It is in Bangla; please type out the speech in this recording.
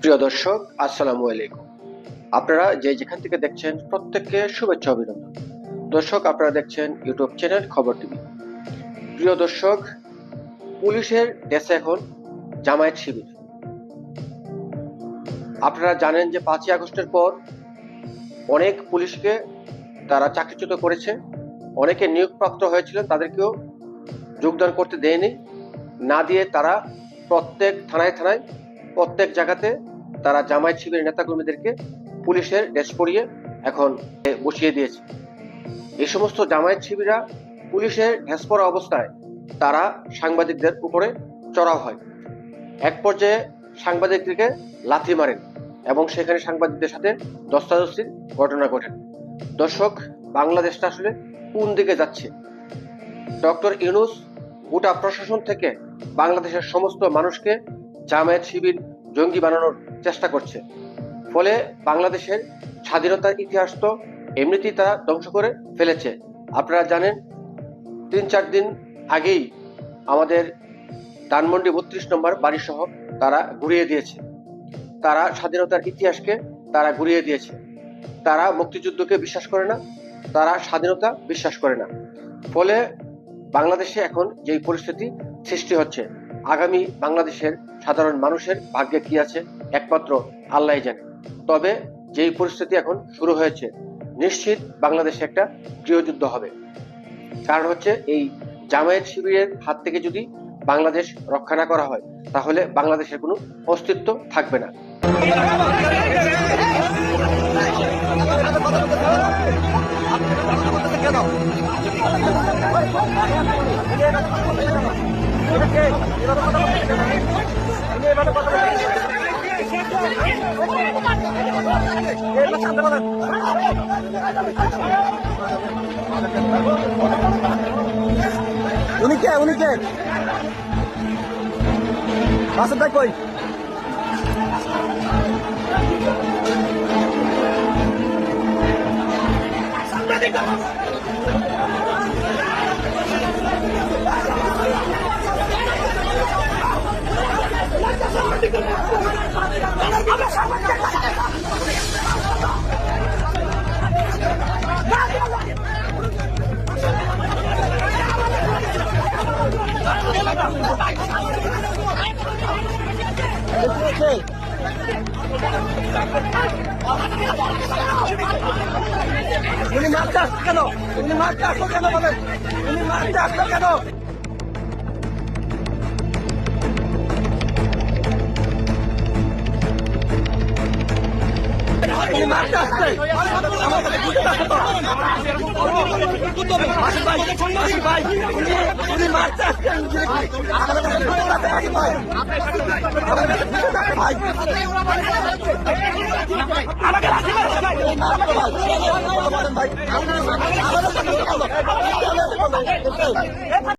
প্রিয় দর্শক, আসসালামু আলাইকুম। আপনারা যেখান থেকে দেখছেন প্রত্যেককে শুভেচ্ছা অভিনন্দন। দর্শক, আপনারা দেখছেন ইউটিউব চ্যানেল খবর টিভি। প্রিয় দর্শক, পুলিশের দেশে এখন জামায়াত শিবির। আপনারা জানেন যে 5ই আগস্টের পর অনেক পুলিশকে তারা চাকরিচ্যুত করেছে, অনেকে নিয়োগপ্রাপ্ত হয়েছিলেন তাদেরকেও যোগদান করতে দেয়নি, না দিয়ে তারা প্রত্যেক থানায় থানায় প্রত্যেক জায়গাতে তারা জামায়াত শিবিরের নেতাকর্মীদেরকে পুলিশের ড্রেস পরিয়ে এখন বসিয়ে দিয়েছে। এই সমস্ত জামায়াত শিবিরা পুলিশের ড্রেস পরা অবস্থায় তারা সাংবাদিকদের উপরে চড়াও হয়। এক পর্যায়ে সাংবাদিকদেরকে লাথি মারেন এবং সেখানে সাংবাদিকদের সাথে ধস্তাধস্তির ঘটনা ঘটেন। দর্শক, বাংলাদেশটা আসলে কোন দিকে যাচ্ছে? ডক্টর ইউনূস গোটা প্রশাসন থেকে বাংলাদেশের সমস্ত মানুষকে জামায়াত শিবির জঙ্গি বানানোর চেষ্টা করছে। ফলে বাংলাদেশের স্বাধীনতার ইতিহাস তো এমনিতেই তারা ধ্বংস করে ফেলেছে। আপনারা জানেন 3-4 দিন আগেই আমাদের ধানমন্ডি 32 নম্বর বাড়ি সহ তারা ঘুরিয়ে দিয়েছে। তারা স্বাধীনতার ইতিহাসকে তারা ঘুরিয়ে দিয়েছে। তারা মুক্তিযুদ্ধকে বিশ্বাস করে না, তারা স্বাধীনতা বিশ্বাস করে না। ফলে বাংলাদেশে এখন যেই পরিস্থিতি সৃষ্টি হচ্ছে, আগামী বাংলাদেশের সাধারণ মানুষের ভাগ্যে কি আছে একমাত্র আল্লাহই জানে। তবে যেই পরিস্থিতি এখন শুরু হয়েছে, নিশ্চিত বাংলাদেশে একটা গৃহযুদ্ধ হবে। কারণ হচ্ছে, এই জামায়াত শিবিরের হাত থেকে যদি বাংলাদেশ রক্ষা না করা হয়, তাহলে বাংলাদেশের কোনো অস্তিত্ব থাকবে না। উনি কে বাসটা কই? উনি মারতে আসতো কেন? বলেন, উনি মারতে আসতো কেন? উনি মারতে আসছে আমার কাছে বুঝতে আসতো। ভাই, উনি মারতে আসছেন ভাই।